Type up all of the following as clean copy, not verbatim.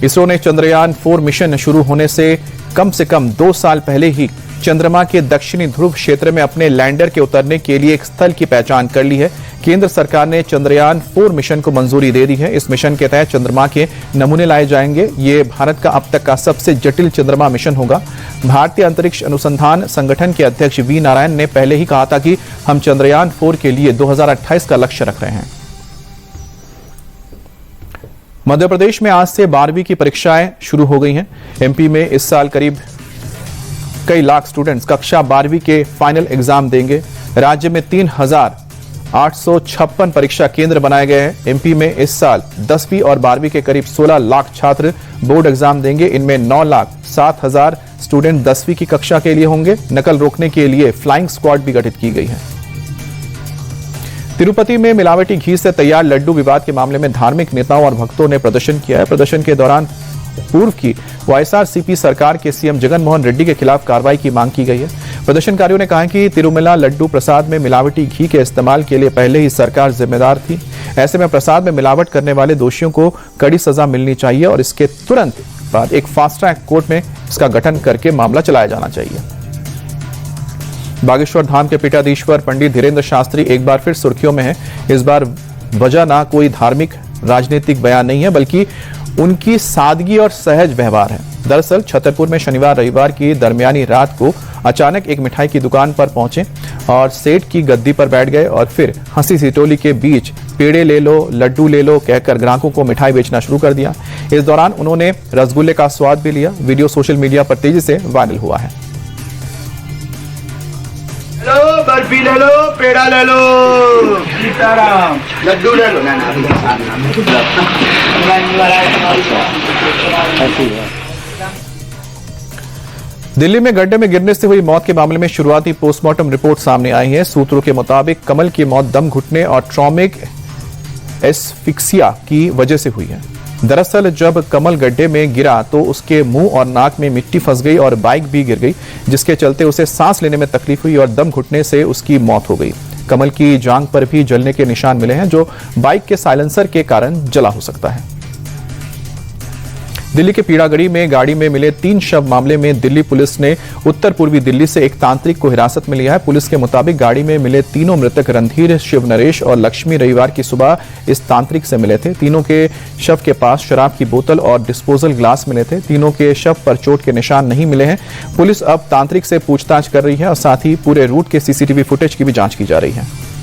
इसरो ने चंद्रयान 4 मिशन शुरू होने से कम 2 साल पहले ही चंद्रमा के दक्षिणी ध्रुव क्षेत्र में अपने लैंडर के उतरने के लिए एक स्थल की पहचान कर ली है। केंद्र सरकार ने चंद्रयान 4 मिशन को मंजूरी दे दी है। इस मिशन के तहत चंद्रमा के नमूने लाए जाएंगे। ये भारत का अब तक का सबसे जटिल चंद्रमा मिशन होगा। भारतीय अंतरिक्ष अनुसंधान संगठन के अध्यक्ष वी नारायण ने पहले ही कहा था कि हम चंद्रयान 4 के लिए 2028 का लक्ष्य रख रहे हैं। मध्य प्रदेश में आज से 12वीं की परीक्षाएं शुरू हो गई हैं। एमपी में इस साल करीब कई लाख स्टूडेंट्स कक्षा 12वीं के फाइनल एग्जाम देंगे। राज्य में 3,856 परीक्षा केंद्र बनाए गए हैं। एमपी में इस साल 10वीं और 12वीं के करीब 16 लाख छात्र बोर्ड एग्जाम देंगे। इनमें 9,07,000 स्टूडेंट 10वीं की कक्षा के लिए होंगे। नकल रोकने के लिए फ्लाइंग स्क्वाड भी गठित की गई है। तिरुपति में मिलावटी घी से तैयार लड्डू विवाद के मामले में धार्मिक नेताओं और भक्तों ने प्रदर्शन किया है। प्रदर्शन के दौरान पूर्व की वाईएसआरसीपी सरकार के सीएम जगन मोहन रेड्डी के खिलाफ कार्रवाई की मांग की गई है। प्रदर्शनकारियों ने कहा कि तिरुमला लड्डू प्रसाद में मिलावटी घी के इस्तेमाल के लिए पहले ही सरकार जिम्मेदार थी। ऐसे में प्रसाद में मिलावट करने वाले दोषियों को कड़ी सजा मिलनी चाहिए और इसके तुरंत बाद एक फास्ट ट्रैक कोर्ट में इसका गठन करके मामला चलाया जाना चाहिए। बागेश्वर धाम के पीठाधीश्वर पंडित धीरेन्द्र शास्त्री एक बार फिर सुर्खियों में है। इस बार वजह ना कोई धार्मिक राजनीतिक बयान नहीं है, बल्कि उनकी सादगी और सहज व्यवहार है। दरअसल छतरपुर में शनिवार रविवार की दरमियानी रात को अचानक एक मिठाई की दुकान पर पहुंचे और सेठ की गद्दी पर बैठ गए और फिर हंसी ठिठोली के बीच पेड़े ले लो, लड्डू ले लो कहकर ग्राहकों को मिठाई बेचना शुरू कर दिया। इस दौरान उन्होंने रसगुल्ले का स्वाद भी लिया। वीडियो सोशल मीडिया पर तेजी से वायरल हुआ है। लो, बर्फी ले लो, पेड़ा ले लो, सीताराम, लड्डू ले लो। दिल्ली में गड्ढे में गिरने से हुई मौत के मामले में शुरुआती पोस्टमार्टम रिपोर्ट सामने आई है। सूत्रों के मुताबिक कमल की मौत दम घुटने और ट्रॉमिक एस्फिक्सिया की वजह से हुई है। दरअसल जब कमल गड्ढे में गिरा तो उसके मुंह और नाक में मिट्टी फंस गई और बाइक भी गिर गई, जिसके चलते उसे सांस लेने में तकलीफ हुई और दम घुटने से उसकी मौत हो गई। कमल की जांघ पर भी जलने के निशान मिले हैं, जो बाइक के साइलेंसर के कारण जला हो सकता है। दिल्ली के पीड़ागढ़ी में गाड़ी में मिले 3 शव मामले में दिल्ली पुलिस ने उत्तर पूर्वी दिल्ली से एक तांत्रिक को हिरासत में लिया है। पुलिस के मुताबिक गाड़ी में मिले तीनों मृतक रणधीर, शिव नरेश और लक्ष्मी रविवार की सुबह इस तांत्रिक से मिले थे। तीनों के शव के पास शराब की बोतल और डिस्पोजल ग्लास मिले थे। तीनों के शव पर चोट के निशान नहीं मिले हैं। पुलिस अब तांत्रिक से पूछताछ कर रही है और साथ ही पूरे रूट के सीसीटीवी फुटेज की भी जांच की जा रही है।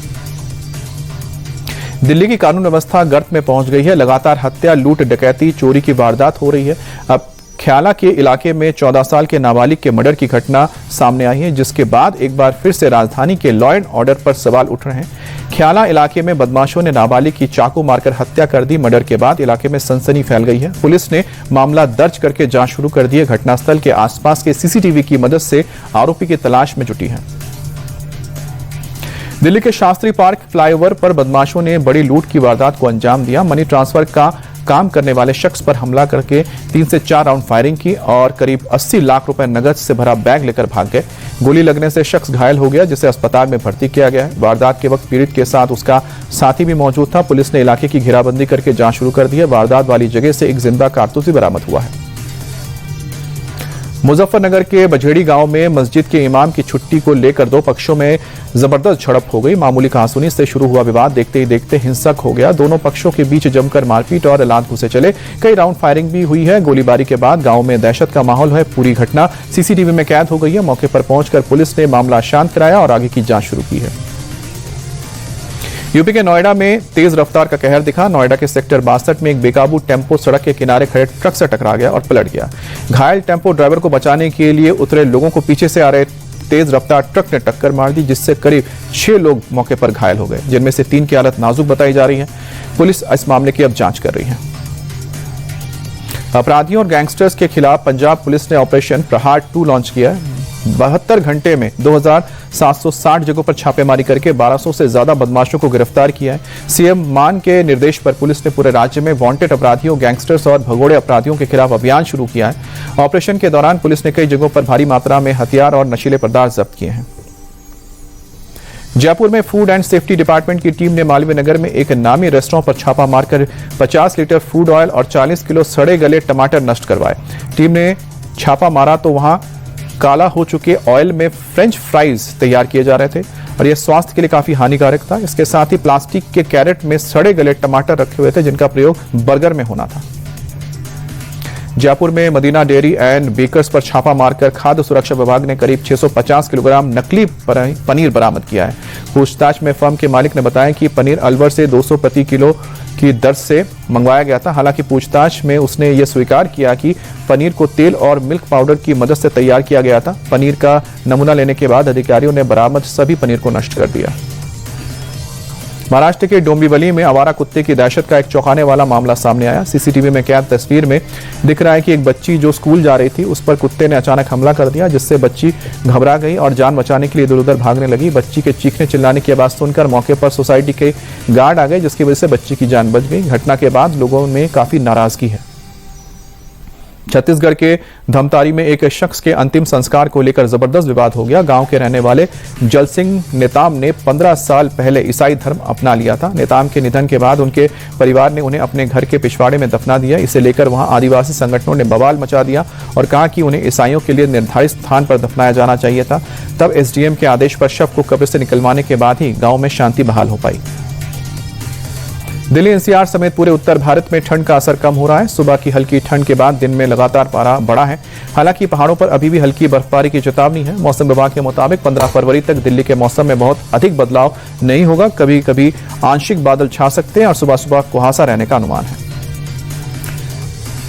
दिल्ली की कानून व्यवस्था गर्त में पहुंच गई है। लगातार हत्या, लूट, डकैती, चोरी की वारदात हो रही है। अब ख्याला के इलाके में 14 साल के नाबालिग के मर्डर की घटना सामने आई है, जिसके बाद एक बार फिर से राजधानी के लॉ एंड ऑर्डर पर सवाल उठ रहे हैं। ख्याला इलाके में बदमाशों ने नाबालिग की चाकू मारकर हत्या कर दी। मर्डर के बाद इलाके में सनसनी फैल गई है। पुलिस ने मामला दर्ज करके जांच शुरू कर दी है। घटनास्थल के आसपास के सीसीटीवी की मदद से आरोपी की तलाश में जुटी है। दिल्ली के शास्त्री पार्क फ्लाईओवर पर बदमाशों ने बड़ी लूट की वारदात को अंजाम दिया। मनी ट्रांसफर का काम करने वाले शख्स पर हमला करके 3 से 4 राउंड फायरिंग की और करीब 80 लाख रुपए नगद से भरा बैग लेकर भाग गए। गोली लगने से शख्स घायल हो गया, जिसे अस्पताल में भर्ती किया गया है। वारदात के वक्त पीड़ित के साथ उसका साथी भी मौजूद था। पुलिस ने इलाके की घेराबंदी करके जांच शुरू कर दी है। वारदात वाली जगह से एक जिंदा कारतूस भी बरामद हुआ है। मुजफ्फरनगर के बझेड़ी गांव में मस्जिद के इमाम की छुट्टी को लेकर 2 पक्षों में जबरदस्त झड़प हो गई। मामूली कहासुनी से शुरू हुआ विवाद देखते ही देखते हिंसक हो गया। दोनों पक्षों के बीच जमकर मारपीट और लात घुसे चले। कई राउंड फायरिंग भी हुई है। गोलीबारी के बाद गांव में दहशत का माहौल है। पूरी घटना सीसीटीवी में कैद हो गई है। मौके पर पहुंचकर पुलिस ने मामला शांत कराया और आगे की जांच शुरू की है। यूपी के नोएडा में तेज रफ्तार का कहर दिखा। नोएडा के सेक्टर 62 में एक बेकाबू टेम्पो सड़क के किनारे खड़े ट्रक से टकरा गया और पलट गया। घायल टेम्पो ड्राइवर को बचाने के लिए उतरे लोगों को पीछे से आ रहे तेज रफ्तार ट्रक ने टक्कर मार दी, जिससे करीब 6 लोग मौके पर घायल हो गए, जिनमें से 3 की हालत नाजुक बताई जा रही है। पुलिस इस मामले की अब जांच कर रही है। अपराधियों और गैंगस्टर्स के खिलाफ पंजाब पुलिस ने ऑपरेशन प्रहार 2 लॉन्च किया है। 72 घंटे में 2760 जगहों पर छापेमारी करके 1200 से ज्यादा बदमाशों को गिरफ्तार किया है। सीएम मान के निर्देश पर पुलिस ने पूरे राज्य में वांटेड अपराधियों, गैंगस्टर्स और भगोड़े अपराधियों के खिलाफ अभियान शुरू किया है। ऑपरेशन के दौरान पुलिस ने कई जगहों पर भारी मात्रा में हथियार और नशीले पदार्थ जब्त किए हैं। जयपुर में फूड एंड सेफ्टी डिपार्टमेंट की टीम ने मालवीय नगर में एक नामी रेस्टोरेंट पर छापा मारकर 50 लीटर फूड ऑयल और 40 किलो सड़े गले टमाटर नष्ट करवाए। टीम ने छापा मारा तो वहां काला हो चुके ऑयल में फ्रेंच फ्राइज तैयार किए जा रहे थे और यह स्वास्थ्य के लिए काफी हानिकारक था। इसके साथ ही प्लास्टिक के कैरेट में सड़े गले टमाटर रखे हुए थे जिनका प्रयोग बर्गर में होना था। जयपुर में मदीना डेयरी एंड बेकर्स पर छापा मारकर खाद्य सुरक्षा विभाग ने करीब 650 किलोग्राम नकली पनीर बरामद किया है। पूछताछ में फर्म के मालिक ने बताया कि पनीर अलवर से 200 प्रति किलो की दर से मंगवाया गया था। हालांकि पूछताछ में उसने यह स्वीकार किया कि पनीर को तेल और मिल्क पाउडर की मदद से तैयार किया गया था। पनीर का नमूना लेने के बाद अधिकारियों ने बरामद सभी पनीर को नष्ट कर दिया। महाराष्ट्र के डोंबिवली में आवारा कुत्ते की दहशत का एक चौंकाने वाला मामला सामने आया। सीसीटीवी में कैद तस्वीर में दिख रहा है कि एक बच्ची जो स्कूल जा रही थी उस पर कुत्ते ने अचानक हमला कर दिया, जिससे बच्ची घबरा गई और जान बचाने के लिए इधर उधर भागने लगी। बच्ची के चीखने चिल्लाने की आवाज सुनकर मौके पर सोसाइटी के गार्ड आ गए, जिसकी वजह से बच्ची की जान बच गई। घटना के बाद लोगों में काफी नाराजगी है। छत्तीसगढ़ के धमतारी में एक शख्स के अंतिम संस्कार को लेकर जबरदस्त विवाद हो गया। गांव के रहने वाले जलसिंह नेताम ने 15 साल पहले ईसाई धर्म अपना लिया था। नेताम के निधन के बाद उनके परिवार ने उन्हें अपने घर के पिछवाड़े में दफना दिया। इसे लेकर वहां आदिवासी संगठनों ने बवाल मचा दिया और कहा कि उन्हें ईसाइयों के लिए निर्धारित स्थान पर दफनाया जाना चाहिए था। तब एसडीएम के आदेश पर शव को कब्र से निकलवाने के बाद ही गाँव में शांति बहाल हो पाई। दिल्ली एनसीआर समेत पूरे उत्तर भारत में ठंड का असर कम हो रहा है। सुबह की हल्की ठंड के बाद दिन में लगातार पारा बढ़ा है। हालांकि पहाड़ों पर अभी भी हल्की बर्फबारी की चेतावनी है। मौसम विभाग के मुताबिक 15 फरवरी तक दिल्ली के मौसम में बहुत अधिक बदलाव नहीं होगा। कभी कभी आंशिक बादल छा सकते हैं और सुबह सुबह कुहासा रहने का अनुमान है।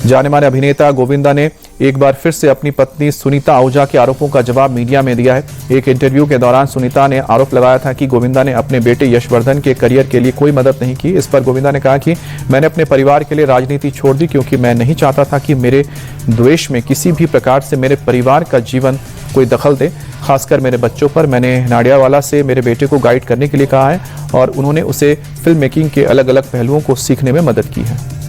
जाने माने अभिनेता गोविंदा ने एक बार फिर से अपनी पत्नी सुनीता आहूजा के आरोपों का जवाब मीडिया में दिया है। एक इंटरव्यू के दौरान सुनीता ने आरोप लगाया था कि गोविंदा ने अपने बेटे यशवर्धन के करियर के लिए कोई मदद नहीं की। इस पर गोविंदा ने कहा कि मैंने अपने परिवार के लिए राजनीति छोड़ दी क्योंकि मैं नहीं चाहता था कि मेरे द्वेष में किसी भी प्रकार से मेरे परिवार का जीवन कोई दखल दे, खासकर मेरे बच्चों पर। मैंने नाडियावाला से मेरे बेटे को गाइड करने के लिए कहा है और उन्होंने उसे फिल्म मेकिंग के अलग अलग पहलुओं को सीखने में मदद की है।